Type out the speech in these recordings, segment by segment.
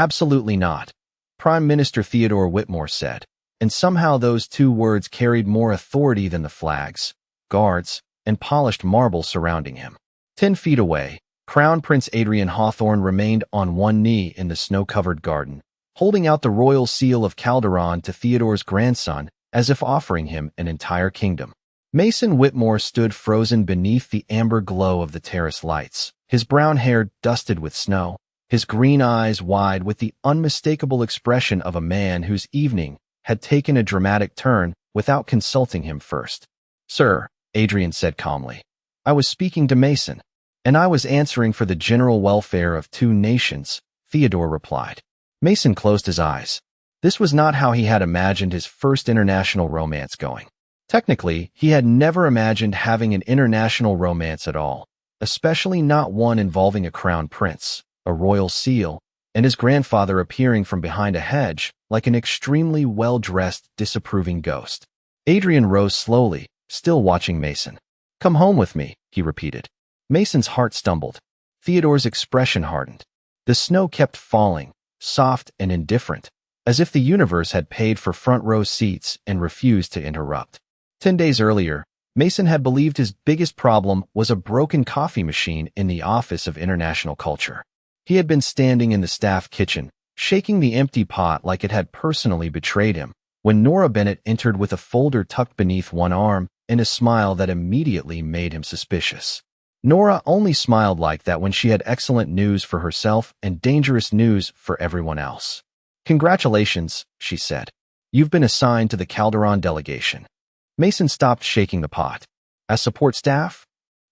Absolutely not, Prime Minister Theodore Whitmore said, and somehow those two words carried more authority than the flags, guards, and polished marble surrounding him. 10 feet away, Crown Prince Adrien Hawthorne remained on one knee in the snow-covered garden, holding out the royal seal of Calderon to Theodore's grandson as if offering him an entire kingdom. Mason Whitmore stood frozen beneath the amber glow of the terrace lights, his brown hair dusted with snow, his green eyes wide with the unmistakable expression of a man whose evening had taken a dramatic turn without consulting him first. "Sir," Adrien said calmly, "I was speaking to Mason, and I was answering for the general welfare of two nations," Theodore replied. Mason closed his eyes. This was not how he had imagined his first international romance going. Technically, he had never imagined having an international romance at all, especially not one involving a crown prince, a royal seal, and his grandfather appearing from behind a hedge like an extremely well-dressed, disapproving ghost. Adrien rose slowly, still watching Mason. "Come home with me," he repeated. Mason's heart stumbled. Theodore's expression hardened. The snow kept falling, soft and indifferent, as if the universe had paid for front-row seats and refused to interrupt. 10 days earlier, Mason had believed his biggest problem was a broken coffee machine in the Office of International Culture. He had been standing in the staff kitchen, shaking the empty pot like it had personally betrayed him, when Nora Bennett entered with a folder tucked beneath one arm and a smile that immediately made him suspicious. Nora only smiled like that when she had excellent news for herself and dangerous news for everyone else. "Congratulations," she said. "You've been assigned to the Calderon delegation." Mason stopped shaking the pot. "As support staff?"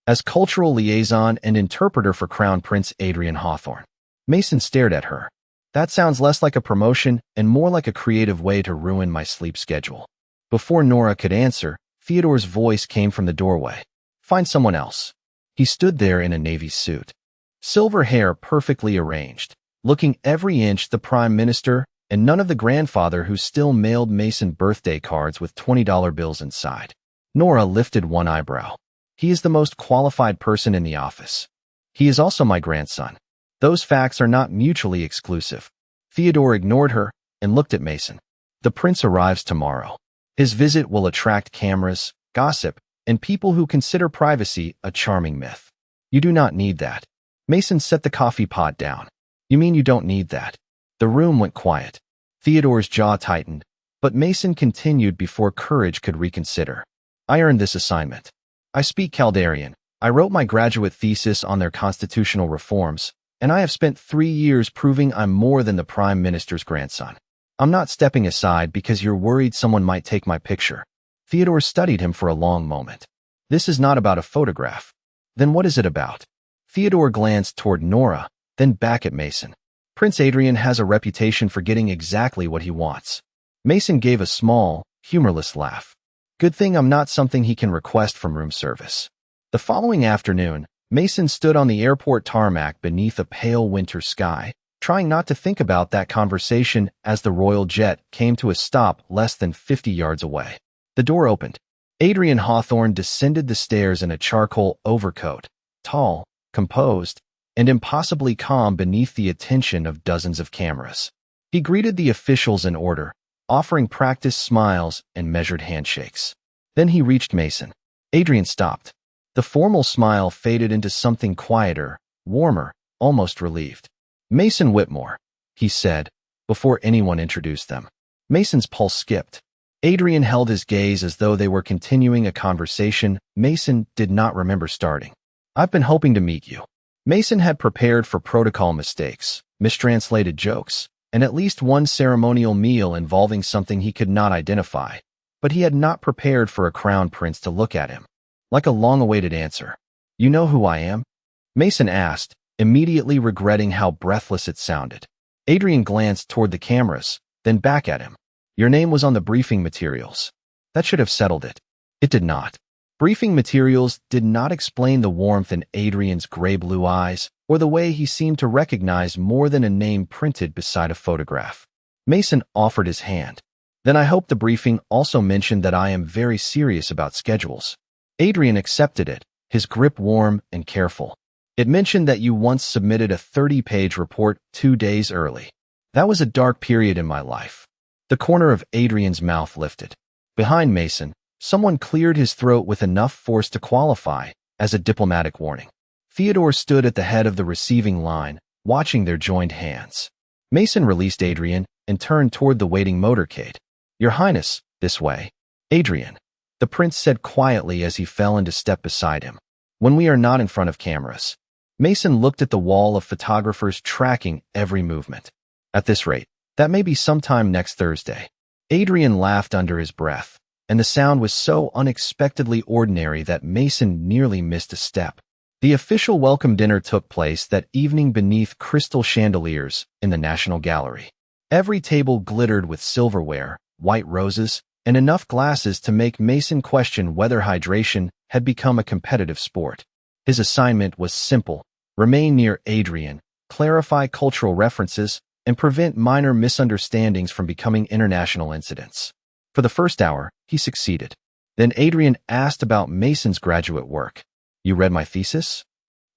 "As cultural liaison and interpreter for Crown Prince Adrien Hawthorne." Mason stared at her. "That sounds less like a promotion and more like a creative way to ruin my sleep schedule." Before Nora could answer, Theodore's voice came from the doorway. "Find someone else." He stood there in a navy suit, silver hair perfectly arranged, looking every inch the prime minister and none of the grandfather who still mailed Mason birthday cards with $20 bills inside. Nora lifted one eyebrow. "He is the most qualified person in the office. He is also my grandson. Those facts are not mutually exclusive." Theodore ignored her and looked at Mason. "The prince arrives tomorrow. His visit will attract cameras, gossip, and people who consider privacy a charming myth. You do not need that." Mason set the coffee pot down. "You mean you don't need that?" The room went quiet. Theodore's jaw tightened, but Mason continued before courage could reconsider. "I earned this assignment. I speak Calderon. I wrote my graduate thesis on their constitutional reforms, and I have spent 3 years proving I'm more than the prime minister's grandson. I'm not stepping aside because you're worried someone might take my picture." Theodore studied him for a long moment. "This is not about a photograph. Then what is it about?" Theodore glanced toward Nora, then back at Mason. "Prince Adrien has a reputation for getting exactly what he wants." Mason gave a small, humorless laugh. "Good thing I'm not something he can request from room service." The following afternoon, Mason stood on the airport tarmac beneath a pale winter sky, trying not to think about that conversation as the royal jet came to a stop less than 50 yards away. The door opened. Adrien Hawthorne descended the stairs in a charcoal overcoat, tall, composed, and impossibly calm beneath the attention of dozens of cameras. He greeted the officials in order, offering practiced smiles and measured handshakes. Then he reached Mason. Adrien stopped. The formal smile faded into something quieter, warmer, almost relieved. "Mason Whitmore," he said, before anyone introduced them. Mason's pulse skipped. Adrien held his gaze as though they were continuing a conversation Mason did not remember starting. "I've been hoping to meet you." Mason had prepared for protocol mistakes, mistranslated jokes, and at least one ceremonial meal involving something he could not identify, but he had not prepared for a crown prince to look at him. Like a long-awaited answer. "You know who I am?" Mason asked, immediately regretting how breathless it sounded. Adrien glanced toward the cameras, then back at him. "Your name was on the briefing materials." That should have settled it. It did not. Briefing materials did not explain the warmth in Adrien's gray-blue eyes or the way he seemed to recognize more than a name printed beside a photograph. Mason offered his hand. "Then I hope the briefing also mentioned that I am very serious about schedules." Adrien accepted it, his grip warm and careful. "It mentioned that you once submitted a 30-page report 2 days early." That was a dark period in my life. The corner of Adrien's mouth lifted. Behind Mason, someone cleared his throat with enough force to qualify as a diplomatic warning. Theodore stood at the head of the receiving line, watching their joined hands. Mason released Adrien and turned toward the waiting motorcade. Your Highness, this way. Adrien, the prince said quietly as he fell into step beside him. When we are not in front of cameras. Mason looked at the wall of photographers tracking every movement. At this rate, that may be sometime next Thursday. Adrien laughed under his breath, and the sound was so unexpectedly ordinary that Mason nearly missed a step. The official welcome dinner took place that evening beneath crystal chandeliers in the National Gallery. Every table glittered with silverware, white roses, and enough glasses to make Mason question whether hydration had become a competitive sport. His assignment was simple: remain near Adrien, clarify cultural references, and prevent minor misunderstandings from becoming international incidents. For the first hour, he succeeded. Then Adrien asked about Mason's graduate work. You read my thesis?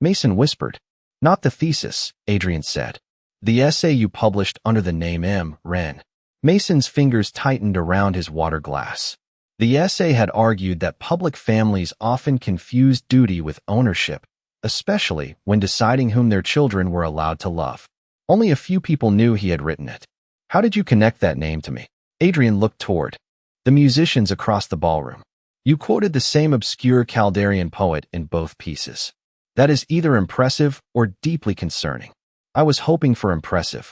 Mason whispered. Not the thesis, Adrien said. The essay you published under the name M. Ren. Mason's fingers tightened around his water glass. The essay had argued that public families often confused duty with ownership, especially when deciding whom their children were allowed to love. Only a few people knew he had written it. How did you connect that name to me? Adrien looked toward the musicians across the ballroom. You quoted the same obscure Calderon poet in both pieces. That is either impressive or deeply concerning. I was hoping for impressive.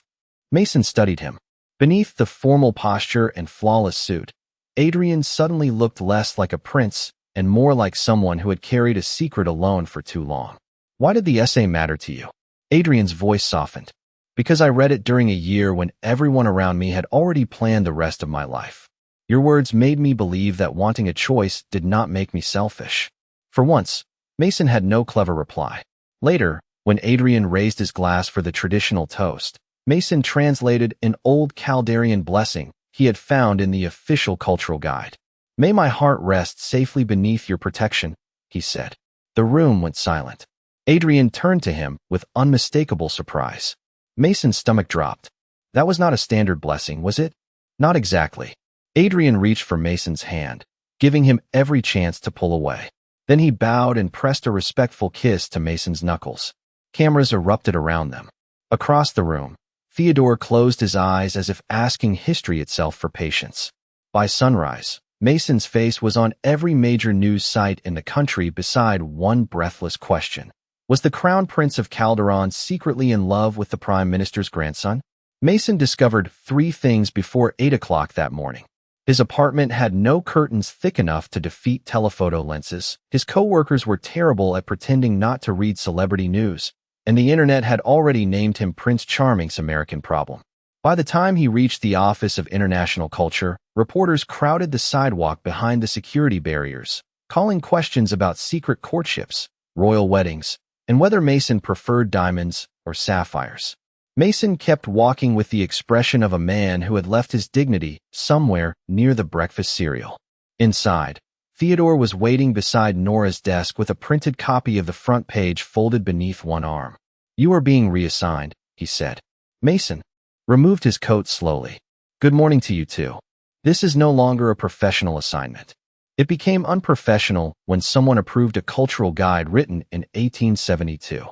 Mason studied him. Beneath the formal posture and flawless suit, Adrien suddenly looked less like a prince and more like someone who had carried a secret alone for too long. Why did the essay matter to you? Adrien's voice softened. Because I read it during a year when everyone around me had already planned the rest of my life. Your words made me believe that wanting a choice did not make me selfish. For once, Mason had no clever reply. Later, when Adrien raised his glass for the traditional toast, Mason translated an old Calderon blessing he had found in the official cultural guide. May my heart rest safely beneath your protection, he said. The room went silent. Adrien turned to him with unmistakable surprise. Mason's stomach dropped. That was not a standard blessing, was it? Not exactly. Adrien reached for Mason's hand, giving him every chance to pull away. Then he bowed and pressed a respectful kiss to Mason's knuckles. Cameras erupted around them. Across the room, Theodore closed his eyes as if asking history itself for patience. By sunrise, Mason's face was on every major news site in the country beside one breathless question. Was the Crown Prince of Calderon secretly in love with the Prime Minister's grandson? Mason discovered 3 things before 8 o'clock that morning. His apartment had no curtains thick enough to defeat telephoto lenses, his co-workers were terrible at pretending not to read celebrity news, and the internet had already named him Prince Charming's American problem. By the time he reached the Office of International Culture, reporters crowded the sidewalk behind the security barriers, calling questions about secret courtships, royal weddings, and whether Mason preferred diamonds or sapphires. Mason kept walking with the expression of a man who had left his dignity somewhere near the breakfast cereal. Inside, Theodore was waiting beside Nora's desk with a printed copy of the front page folded beneath one arm. You are being reassigned, he said. Mason removed his coat slowly. Good morning to you too. This is no longer a professional assignment. It became unprofessional when someone approved a cultural guide written in 1872.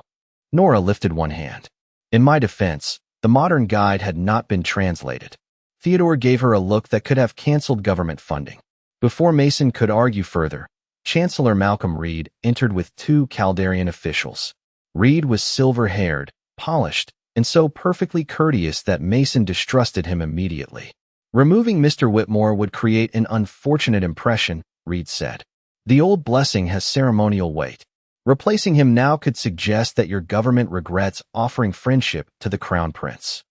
Nora lifted one hand. In my defense, the modern guide had not been translated. Theodore gave her a look that could have canceled government funding. Before Mason could argue further, Chancellor Malcolm Reed entered with 2 Calderon officials. Reed was silver-haired, polished, and so perfectly courteous that Mason distrusted him immediately. Removing Mr. Whitmore would create an unfortunate impression, Reed said. The old blessing has ceremonial weight. Replacing him now could suggest that your government regrets offering friendship to the Crown Prince.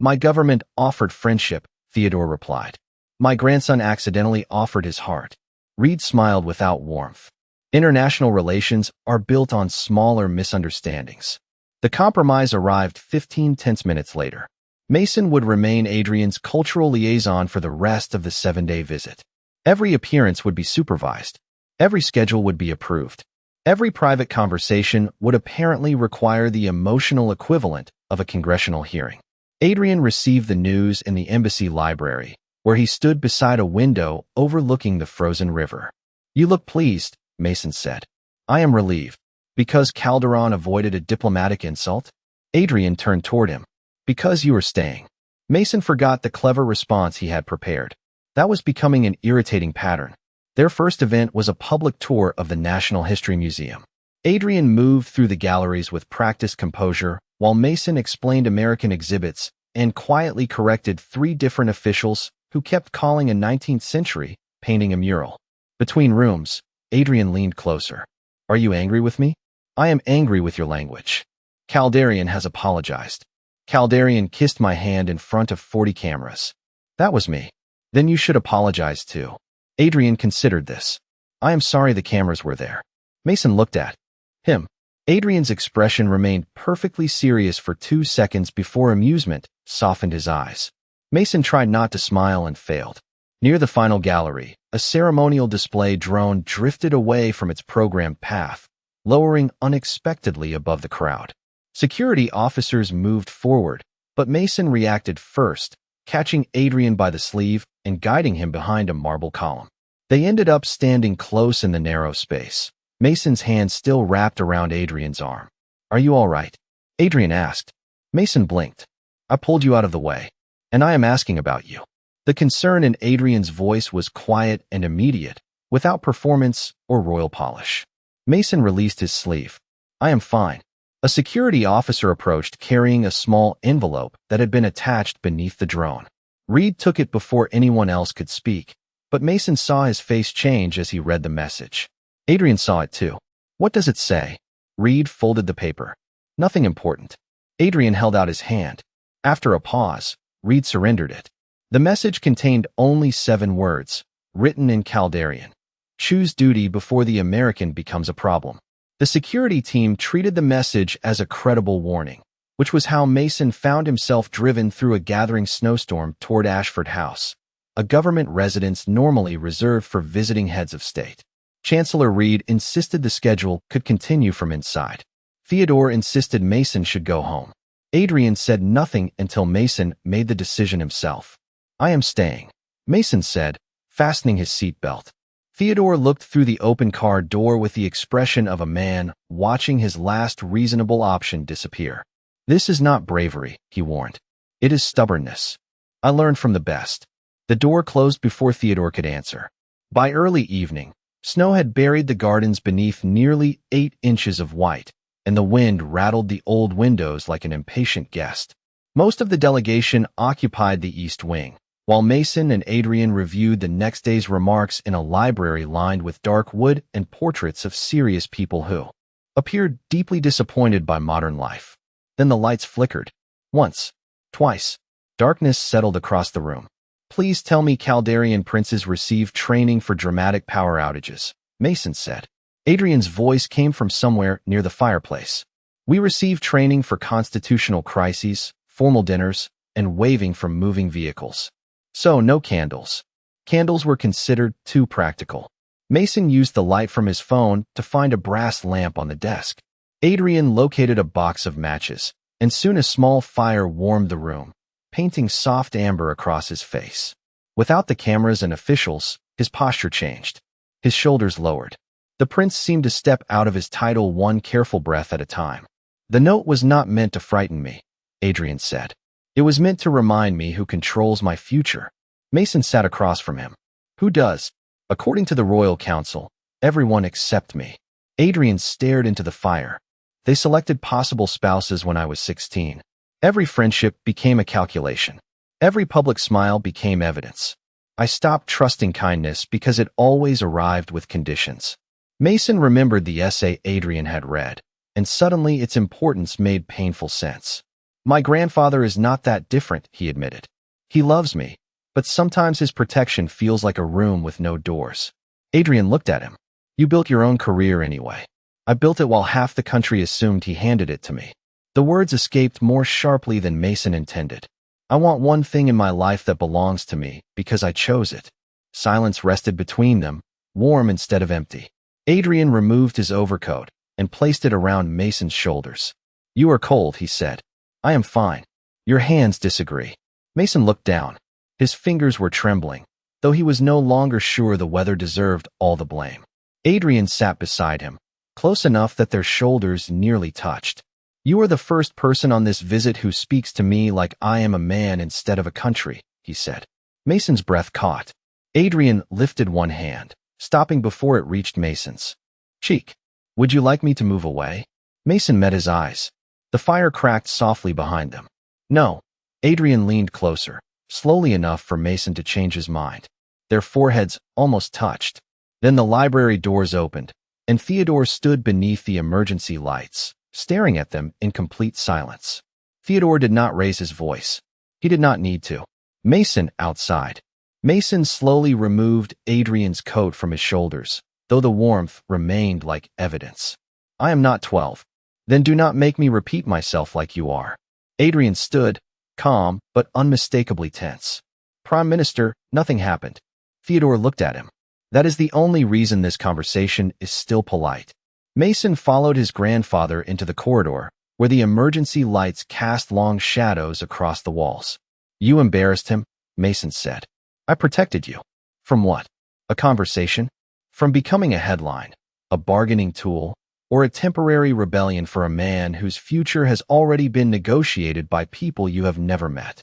My government offered friendship, Theodore replied. My grandson accidentally offered his heart. Reed smiled without warmth. International relations are built on smaller misunderstandings. The compromise arrived 15 tense minutes later. Mason would remain Adrien's cultural liaison for the rest of the 7-day visit. Every appearance would be supervised. Every schedule would be approved. Every private conversation would apparently require the emotional equivalent of a congressional hearing. Adrien received the news in the embassy library, where he stood beside a window overlooking the frozen river. "You look pleased," Mason said. "I am relieved. Because Calderon avoided a diplomatic insult?" Adrien turned toward him. "Because you are staying." Mason forgot the clever response he had prepared. That was becoming an irritating pattern. Their first event was a public tour of the National History Museum. Adrien moved through the galleries with practiced composure, while Mason explained American exhibits and quietly corrected 3 different officials who kept calling a 19th century painting a mural. Between rooms, Adrien leaned closer. "Are you angry with me?" "I am angry with your language. Calderon has apologized. Calderon kissed my hand in front of 40 cameras. That was me. Then you should apologize too." Adrien considered this. "I am sorry the cameras were there." Mason looked at him. Adrien's expression remained perfectly serious for 2 seconds before amusement softened his eyes. Mason tried not to smile and failed. Near the final gallery, a ceremonial display drone drifted away from its programmed path, lowering unexpectedly above the crowd. Security officers moved forward, but Mason reacted first, catching Adrien by the sleeve and guiding him behind a marble column. They ended up standing close in the narrow space, Mason's hand still wrapped around Adrien's arm. "Are you all right?" Adrien asked. Mason blinked. "I pulled you out of the way, and I am asking about you." The concern in Adrien's voice was quiet and immediate, without performance or royal polish. Mason released his sleeve. "I am fine." A security officer approached carrying a small envelope that had been attached beneath the drone. Reed took it before anyone else could speak, but Mason saw his face change as he read the message. Adrien saw it too. "What does it say?" Reed folded the paper. "Nothing important." Adrien held out his hand. After a pause, Reed surrendered it. The message contained only 7 words, written in Calderon. "Choose duty before the American becomes a problem." The security team treated the message as a credible warning, which was how Mason found himself driven through a gathering snowstorm toward Ashford House, a government residence normally reserved for visiting heads of state. Chancellor Reed insisted the schedule could continue from inside. Theodore insisted Mason should go home. Adrien said nothing until Mason made the decision himself. "I am staying," Mason said, fastening his seatbelt. Theodore looked through the open car door with the expression of a man watching his last reasonable option disappear. "This is not bravery," he warned. "It is stubbornness. I learned from the best." The door closed before Theodore could answer. By early evening, snow had buried the gardens beneath nearly 8 inches of white, and the wind rattled the old windows like an impatient guest. Most of the delegation occupied the East Wing, while Mason and Adrien reviewed the next day's remarks in a library lined with dark wood and portraits of serious people who appeared deeply disappointed by modern life. Then the lights flickered. Once, twice. Darkness settled across the room. "Please tell me Calderon princes received training for dramatic power outages," Mason said. Adrien's voice came from somewhere near the fireplace. "We received training for constitutional crises, formal dinners, and waving from moving vehicles. So no candles. Candles were considered too practical." Mason used the light from his phone to find a brass lamp on the desk. Adrien located a box of matches, and soon a small fire warmed the room, painting soft amber across his face. Without the cameras and officials, his posture changed. His shoulders lowered. The prince seemed to step out of his title one careful breath at a time. "The note was not meant to frighten me," Adrien said. "It was meant to remind me who controls my future." Mason sat across from him. "Who does?" "According to the Royal Council, everyone except me." Adrien stared into the fire. "They selected possible spouses when I was 16. Every friendship became a calculation. Every public smile became evidence. I stopped trusting kindness because it always arrived with conditions." Mason remembered the essay Adrien had read, and suddenly its importance made painful sense. "My grandfather is not that different," he admitted. "He loves me, but sometimes his protection feels like a room with no doors." Adrien looked at him. "You built your own career anyway. I built it while half the country assumed he handed it to me." The words escaped more sharply than Mason intended. "I want one thing in my life that belongs to me because I chose it." Silence rested between them, warm instead of empty. Adrien removed his overcoat and placed it around Mason's shoulders. "You are cold," he said. "I am fine. Your hands disagree. Mason looked down. His fingers were trembling, though he was no longer sure the weather deserved all the blame. Adrien sat beside him, close enough that their shoulders nearly touched. You are the first person on this visit who speaks to me like I am a man instead of a country, he said. Mason's breath caught. Adrien lifted one hand, stopping before it reached Mason's cheek. Would you like me to move away? Mason met his eyes. The fire cracked softly behind them. No. Adrien leaned closer, slowly enough for Mason to change his mind. Their foreheads almost touched. Then the library doors opened, and Theodore stood beneath the emergency lights, staring at them in complete silence. Theodore did not raise his voice. He did not need to. Mason outside. Mason slowly removed Adrien's coat from his shoulders, though the warmth remained like evidence. I am not 12. Then do not make me repeat myself like you are. Adrien stood, calm but unmistakably tense. Prime Minister, nothing happened. Theodore looked at him. That is the only reason this conversation is still polite. Mason followed his grandfather into the corridor, where the emergency lights cast long shadows across the walls. You embarrassed him, Mason said. I protected you. From what? A conversation? From becoming a headline, a bargaining tool, or a temporary rebellion for a man whose future has already been negotiated by people you have never met.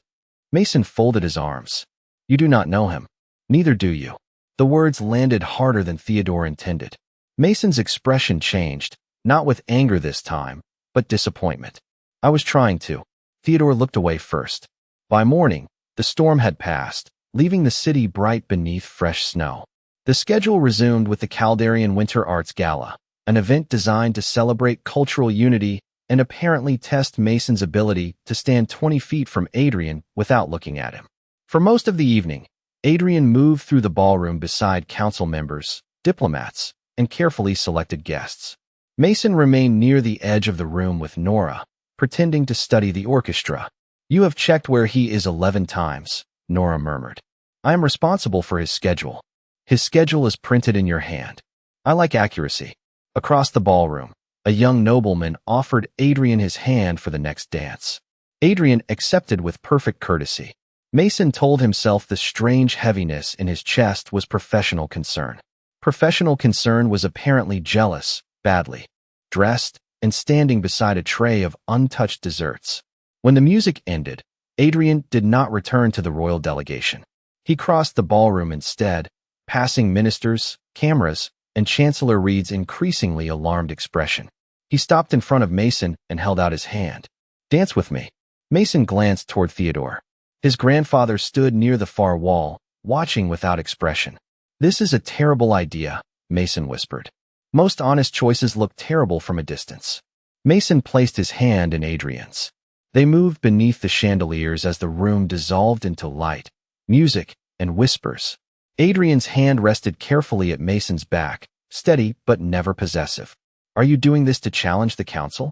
Mason folded his arms. You do not know him. Neither do you. The words landed harder than Theodore intended. Mason's expression changed, not with anger this time, but disappointment. I was trying to. Theodore looked away first. By morning, the storm had passed, leaving the city bright beneath fresh snow. The schedule resumed with the Calderon Winter Arts Gala, an event designed to celebrate cultural unity and apparently test Mason's ability to stand 20 feet from Adrien without looking at him. For most of the evening, Adrien moved through the ballroom beside council members, diplomats, and carefully selected guests. Mason remained near the edge of the room with Nora, pretending to study the orchestra. You have checked where he is 11 times, Nora murmured. I am responsible for his schedule. His schedule is printed in your hand. I like accuracy. Across the ballroom, a young nobleman offered Adrien his hand for the next dance. Adrien accepted with perfect courtesy. Mason told himself the strange heaviness in his chest was professional concern. Professional concern was apparently jealous, badly dressed, and standing beside a tray of untouched desserts. When the music ended, Adrien did not return to the royal delegation. He crossed the ballroom instead, passing ministers, cameras, and Chancellor Reed's increasingly alarmed expression. He stopped in front of Mason and held out his hand. Dance with me. Mason glanced toward Theodore. His grandfather stood near the far wall, watching without expression. This is a terrible idea, Mason whispered. Most honest choices look terrible from a distance. Mason placed his hand in Adrien's. They moved beneath the chandeliers as the room dissolved into light, music, and whispers. Adrien's hand rested carefully at Mason's back, steady but never possessive. Are you doing this to challenge the council?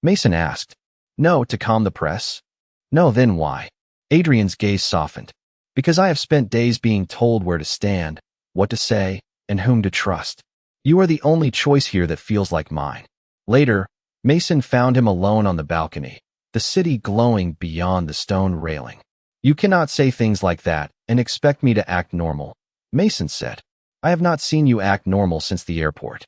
Mason asked. No, to calm the press. No, then why? Adrien's gaze softened. Because I have spent days being told where to stand, what to say, and whom to trust. You are the only choice here that feels like mine. Later, Mason found him alone on the balcony, the city glowing beyond the stone railing. You cannot say things like that and expect me to act normal, Mason said. I have not seen you act normal since the airport.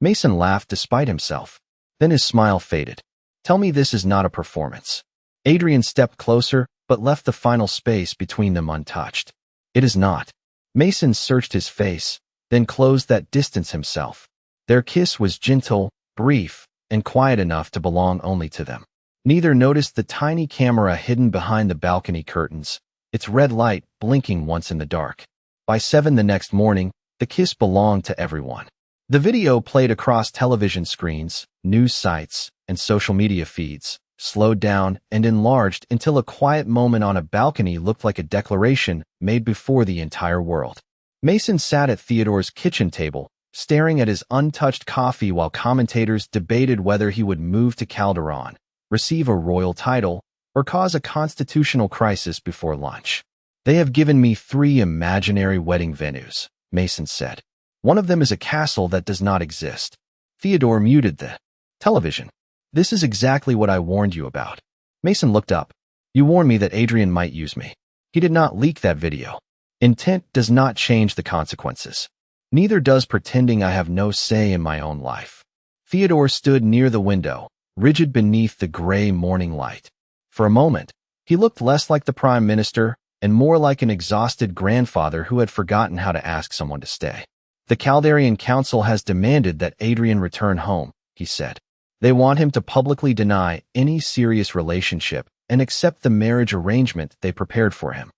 Mason laughed despite himself. Then his smile faded. Tell me this is not a performance. Adrien stepped closer, but left the final space between them untouched. It is not. Mason searched his face, then closed that distance himself. Their kiss was gentle, brief, and quiet enough to belong only to them. Neither noticed the tiny camera hidden behind the balcony curtains, its red light blinking once in the dark. By 7 the next morning, the kiss belonged to everyone. The video played across television screens, news sites, and social media feeds, slowed down and enlarged until a quiet moment on a balcony looked like a declaration made before the entire world. Mason sat at Theodore's kitchen table, staring at his untouched coffee while commentators debated whether he would move to Calderon, receive a royal title, or cause a constitutional crisis before lunch. They have given me 3 imaginary wedding venues, Mason said. One of them is a castle that does not exist. Theodore muted the television. This is exactly what I warned you about. Mason looked up. You warned me that Adrien might use me. He did not leak that video. Intent does not change the consequences. Neither does pretending I have no say in my own life. Theodore stood near the window, rigid beneath the gray morning light. For a moment, he looked less like the Prime Minister and more like an exhausted grandfather who had forgotten how to ask someone to stay. The Calderon Council has demanded that Adrien return home, he said. They want him to publicly deny any serious relationship and accept the marriage arrangement they prepared for him.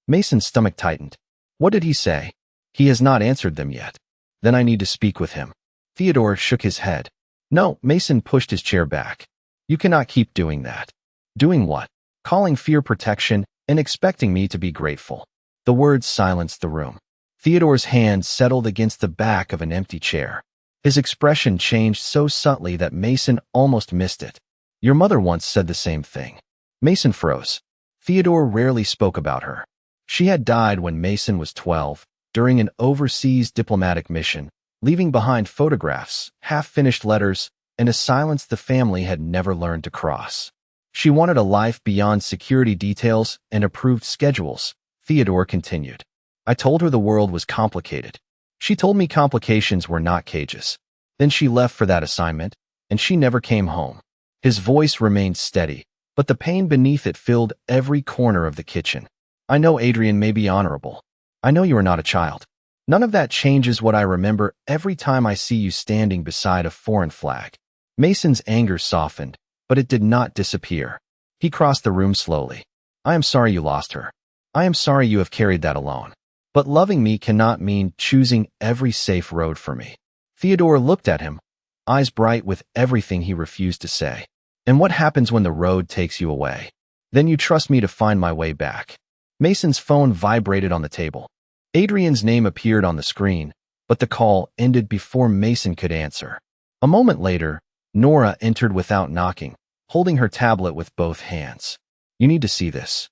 Mason's stomach tightened. What did he say? He has not answered them yet. Then I need to speak with him. Theodore shook his head. No, Mason pushed his chair back. You cannot keep doing that. Doing what? Calling fear protection and expecting me to be grateful. The words silenced the room. Theodore's hand settled against the back of an empty chair. His expression changed so subtly that Mason almost missed it. Your mother once said the same thing. Mason froze. Theodore rarely spoke about her. She had died when Mason was 12, during an overseas diplomatic mission, leaving behind photographs, half-finished letters, and a silence the family had never learned to cross. She wanted a life beyond security details and approved schedules, Theodore continued. I told her the world was complicated. She told me complications were not cages. Then she left for that assignment, and she never came home. His voice remained steady, but the pain beneath it filled every corner of the kitchen. I know Adrien may be honorable. I know you are not a child. None of that changes what I remember every time I see you standing beside a foreign flag. Mason's anger softened, but it did not disappear. He crossed the room slowly. I am sorry you lost her. I am sorry you have carried that alone. But loving me cannot mean choosing every safe road for me. Theodore looked at him, eyes bright with everything he refused to say. And what happens when the road takes you away? Then you trust me to find my way back. Mason's phone vibrated on the table. Adrien's name appeared on the screen, but the call ended before Mason could answer. A moment later, Nora entered without knocking, holding her tablet with both hands. You need to see this.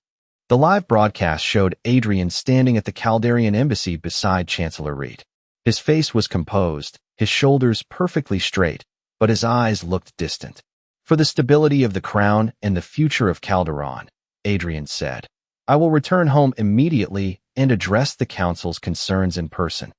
The live broadcast showed Adrien standing at the Calderon embassy beside Chancellor Reed. His face was composed, his shoulders perfectly straight, but his eyes looked distant. For the stability of the crown and the future of Calderon, Adrien said, I will return home immediately and address the council's concerns in person.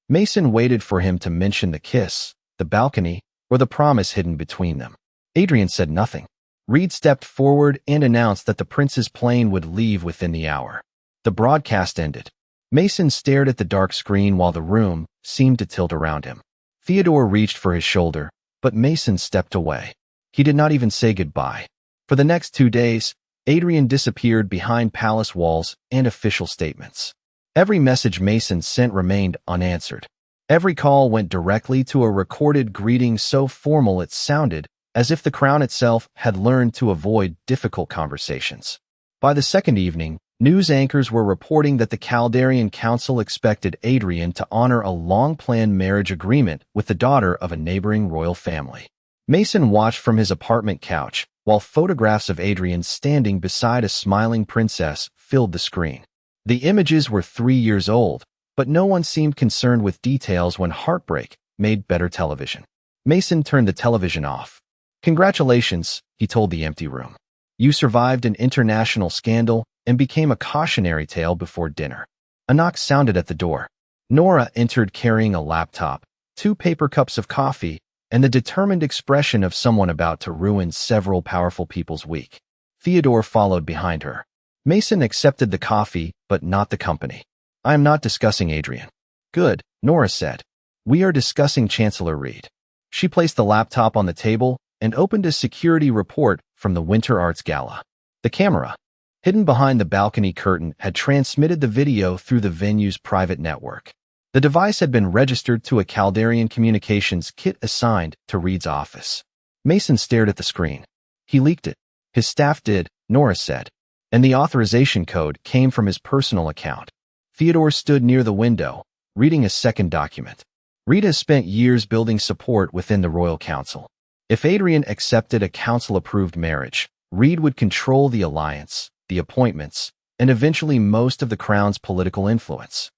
Mason waited for him to mention the kiss, the balcony, or the promise hidden between them. Adrien said nothing. Reed stepped forward and announced that the prince's plane would leave within the hour. The broadcast ended. Mason stared at the dark screen while the room seemed to tilt around him. Theodore reached for his shoulder, but Mason stepped away. He did not even say goodbye. For the next 2 days, Adrien disappeared behind palace walls and official statements. Every message Mason sent remained unanswered. Every call went directly to a recorded greeting so formal it sounded as if the crown itself had learned to avoid difficult conversations. By the second evening, news anchors were reporting that the Calderon Council expected Adrien to honor a long-planned marriage agreement with the daughter of a neighboring royal family. Mason watched from his apartment couch, while photographs of Adrien standing beside a smiling princess filled the screen. The images were 3 years old, but no one seemed concerned with details when heartbreak made better television. Mason turned the television off. Congratulations, he told the empty room. You survived an international scandal and became a cautionary tale before dinner. A knock sounded at the door. Nora entered carrying a laptop, 2 paper cups of coffee, and the determined expression of someone about to ruin several powerful people's week. Theodore followed behind her. Mason accepted the coffee, but not the company. I am not discussing Adrien. Good, Nora said. We are discussing Chancellor Reed. She placed the laptop on the table and opened a security report from the Winter Arts Gala. The camera, hidden behind the balcony curtain, had transmitted the video through the venue's private network. The device had been registered to a Calderon communications kit assigned to Reed's office. Mason stared at the screen. He leaked it. His staff did, Nora said, and the authorization code came from his personal account. Theodore stood near the window, reading a second document. Reed has spent years building support within the Royal Council. If Adrien accepted a council-approved marriage, Reed would control the alliance, the appointments, and eventually most of the crown's political influence.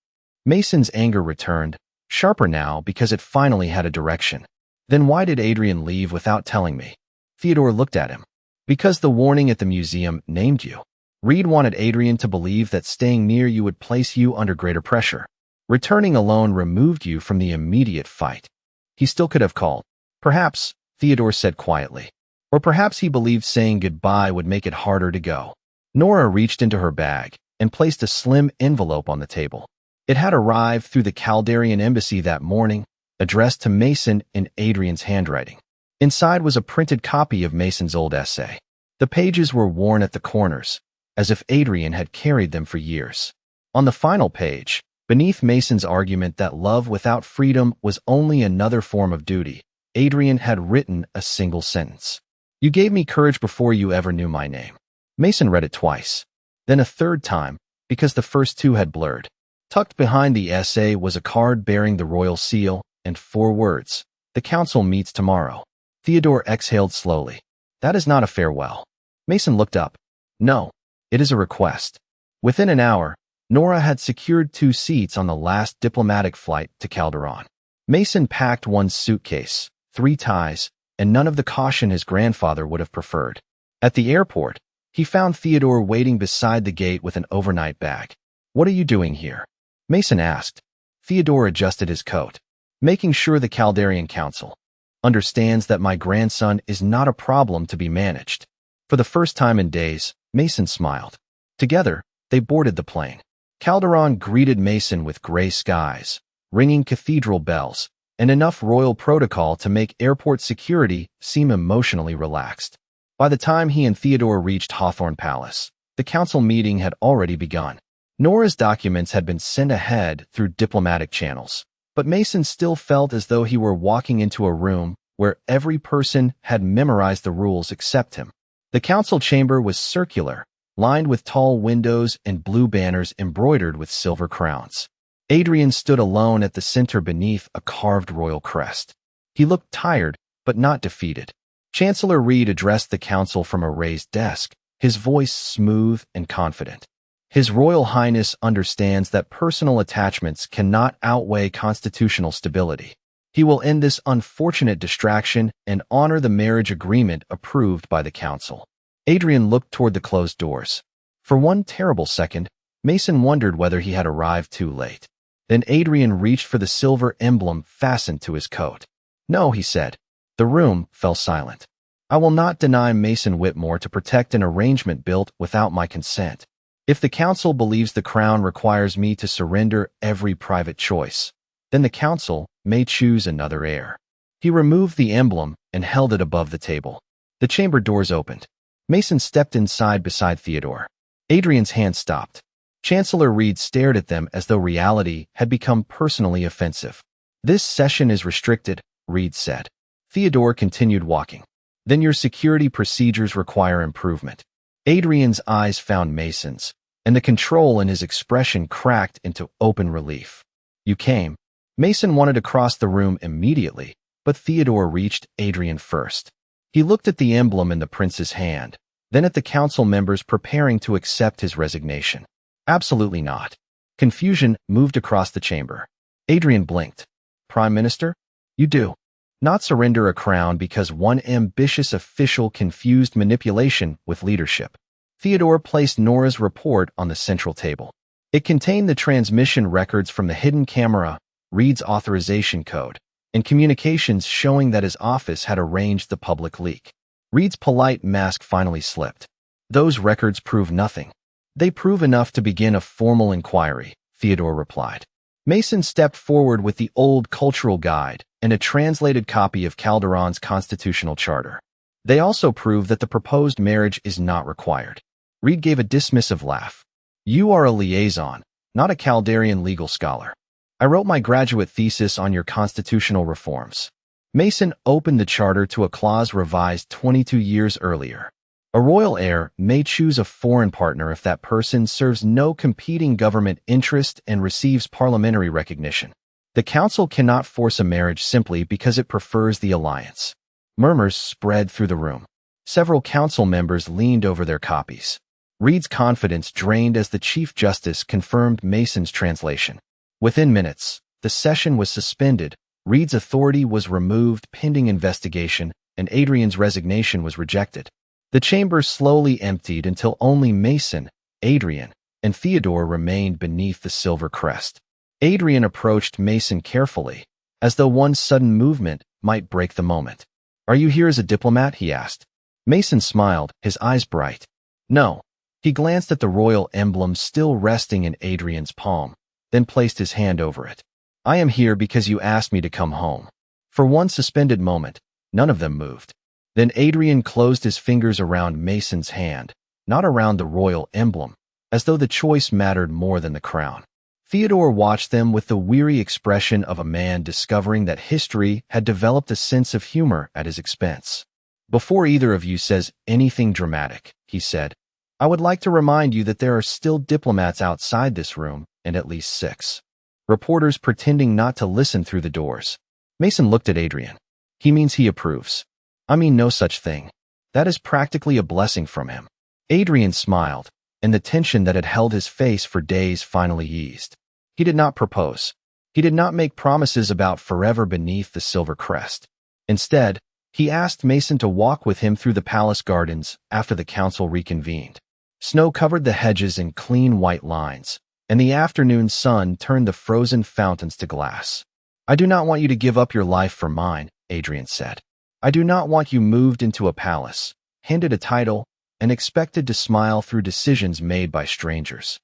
Mason's anger returned, sharper now because it finally had a direction. Then why did Adrien leave without telling me? Theodore looked at him. Because the warning at the museum named you. Reed wanted Adrien to believe that staying near you would place you under greater pressure. Returning alone removed you from the immediate fight. He still could have called. Perhaps, Theodore said quietly. Or perhaps he believed saying goodbye would make it harder to go. Nora reached into her bag and placed a slim envelope on the table. It had arrived through the Calderon embassy that morning, addressed to Mason in Adrien's handwriting. Inside was a printed copy of Mason's old essay. The pages were worn at the corners, as if Adrien had carried them for years. On the final page, beneath Mason's argument that love without freedom was only another form of duty, Adrien had written a single sentence. You gave me courage before you ever knew my name. Mason read it twice, then a third time, because the first two had blurred. Tucked behind the essay was a card bearing the royal seal and 4 words, "The council meets tomorrow." Theodore exhaled slowly. That is not a farewell. Mason looked up. No, it is a request. Within an hour, Nora had secured 2 seats on the last diplomatic flight to Calderon. Mason packed 1 suitcase, 3 ties, and none of the caution his grandfather would have preferred. At the airport, he found Theodore waiting beside the gate with an overnight bag. What are you doing here? Mason asked. Theodore adjusted his coat, making sure the Calderon Council understands that my grandson is not a problem to be managed. For the first time in days, Mason smiled. Together, they boarded the plane. Calderon greeted Mason with gray skies, ringing cathedral bells, and enough royal protocol to make airport security seem emotionally relaxed. By the time he and Theodore reached Hawthorne Palace, the council meeting had already begun. Nora's documents had been sent ahead through diplomatic channels, but Mason still felt as though he were walking into a room where every person had memorized the rules except him. The council chamber was circular, lined with tall windows and blue banners embroidered with silver crowns. Adrien stood alone at the center beneath a carved royal crest. He looked tired, but not defeated. Chancellor Reed addressed the council from a raised desk, his voice smooth and confident. His Royal Highness understands that personal attachments cannot outweigh constitutional stability. He will end this unfortunate distraction and honor the marriage agreement approved by the council. Adrien looked toward the closed doors. For one terrible second, Mason wondered whether he had arrived too late. Then Adrien reached for the silver emblem fastened to his coat. No, he said. The room fell silent. I will not deny Mason Whitmore to protect an arrangement built without my consent. If the council believes the crown requires me to surrender every private choice, then the council may choose another heir. He removed the emblem and held it above the table. The chamber doors opened. Mason stepped inside beside Theodore. Adrien's hand stopped. Chancellor Reed stared at them as though reality had become personally offensive. This session is restricted, Reed said. Theodore continued walking. Then your security procedures require improvement. Adrien's eyes found Mason's, and the control in his expression cracked into open relief. You came. Mason wanted to cross the room immediately, but Theodore reached Adrien first. He looked at the emblem in the prince's hand, then at the council members preparing to accept his resignation. Absolutely not. Confusion moved across the chamber. Adrien blinked. Prime Minister? You do not surrender a crown because one ambitious official confused manipulation with leadership. Theodore placed Nora's report on the central table. It contained the transmission records from the hidden camera, Reed's authorization code, and communications showing that his office had arranged the public leak. Reed's polite mask finally slipped. Those records prove nothing. They prove enough to begin a formal inquiry, Theodore replied. Mason stepped forward with the old cultural guide and a translated copy of Calderon's constitutional charter. They also prove that the proposed marriage is not required. Reed gave a dismissive laugh. You are a liaison, not a Calderon legal scholar. I wrote my graduate thesis on your constitutional reforms. Mason opened the charter to a clause revised 22 years earlier. A royal heir may choose a foreign partner if that person serves no competing government interest and receives parliamentary recognition. The council cannot force a marriage simply because it prefers the alliance. Murmurs spread through the room. Several council members leaned over their copies. Reed's confidence drained as the Chief Justice confirmed Mason's translation. Within minutes, the session was suspended, Reed's authority was removed pending investigation, and Adrien's resignation was rejected. The chamber slowly emptied until only Mason Adrien, and Theodore remained beneath the silver crest. Adrien approached Mason carefully, as though one sudden movement might break the moment. "Are you here as a diplomat?" he asked. Mason smiled, his eyes bright. "No." He glanced at the royal emblem still resting in Adrien's palm, then placed his hand over it. "I am here because you asked me to come home." For one suspended moment, none of them moved. Then Adrien closed his fingers around Mason's hand, not around the royal emblem, as though the choice mattered more than the crown. Theodore watched them with the weary expression of a man discovering that history had developed a sense of humor at his expense. "Before either of you says anything dramatic," he said, "I would like to remind you that there are still diplomats outside this room, and at least 6. Reporters pretending not to listen through the doors." Mason looked at Adrien. "He means he approves." "I mean no such thing. That is practically a blessing from him." Adrien smiled, and the tension that had held his face for days finally eased. He did not propose. He did not make promises about forever beneath the silver crest. Instead, he asked Mason to walk with him through the palace gardens after the council reconvened. Snow covered the hedges in clean white lines, and the afternoon sun turned the frozen fountains to glass. "I do not want you to give up your life for mine," Adrien said. "I do not want you moved into a palace, handed a title, and expected to smile through decisions made by strangers."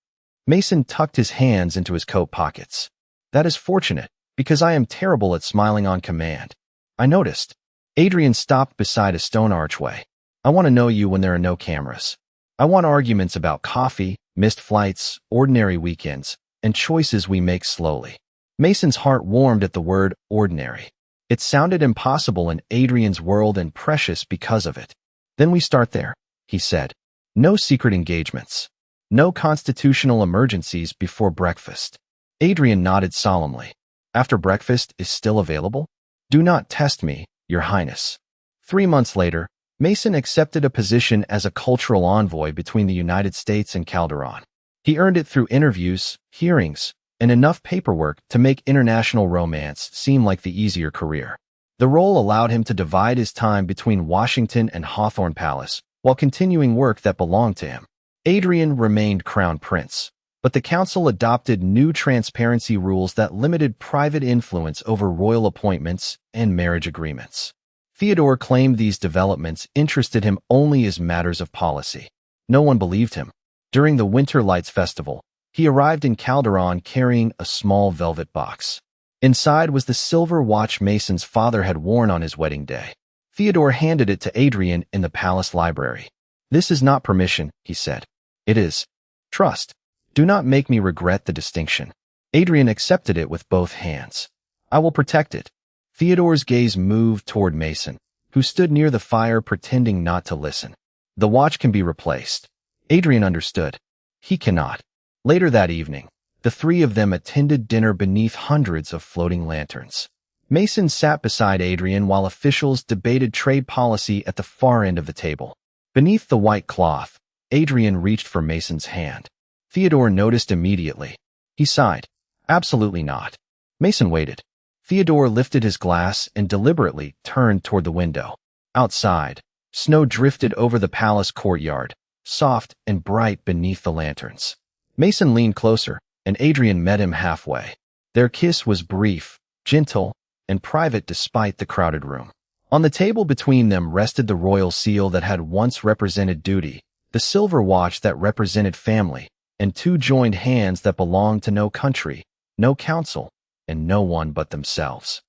Mason tucked his hands into his coat pockets. "That is fortunate, because I am terrible at smiling on command." "I noticed." Adrien stopped beside a stone archway. "I want to know you when there are no cameras. I want arguments about coffee, missed flights, ordinary weekends, and choices we make slowly." Mason's heart warmed at the word ordinary. It sounded impossible in Adrien's world and precious because of it. "Then we start there," he said. "No secret engagements. No constitutional emergencies before breakfast." Adrien nodded solemnly. "After breakfast is still available?" "Do not test me, Your Highness." 3 months later, Mason accepted a position as a cultural envoy between the United States and Calderon. He earned it through interviews, hearings, and enough paperwork to make international romance seem like the easier career. The role allowed him to divide his time between Washington and Hawthorne Palace while continuing work that belonged to him. Adrien remained crown prince, but the council adopted new transparency rules that limited private influence over royal appointments and marriage agreements. Theodore claimed these developments interested him only as matters of policy. No one believed him. During the Winter Lights Festival, he arrived in Calderon carrying a small velvet box. Inside was the silver watch Mason's father had worn on his wedding day. Theodore handed it to Adrien in the palace library. "This is not permission," he said. "It is trust. Do not make me regret the distinction." Adrien accepted it with both hands. "I will protect it." Theodore's gaze moved toward Mason, who stood near the fire pretending not to listen. "The watch can be replaced." Adrien understood. He cannot. Later that evening, the 3 of them attended dinner beneath hundreds of floating lanterns. Mason sat beside Adrien while officials debated trade policy at the far end of the table. Beneath the white cloth, Adrien reached for Mason's hand. Theodore noticed immediately. He sighed. "Absolutely not." Mason waited. Theodore lifted his glass and deliberately turned toward the window. Outside, snow drifted over the palace courtyard, soft and bright beneath the lanterns. Mason leaned closer, and Adrien met him halfway. Their kiss was brief, gentle, and private despite the crowded room. On the table between them rested the royal seal that had once represented duty, the silver watch that represented family, and 2 joined hands that belonged to no country, no council, and no one but themselves.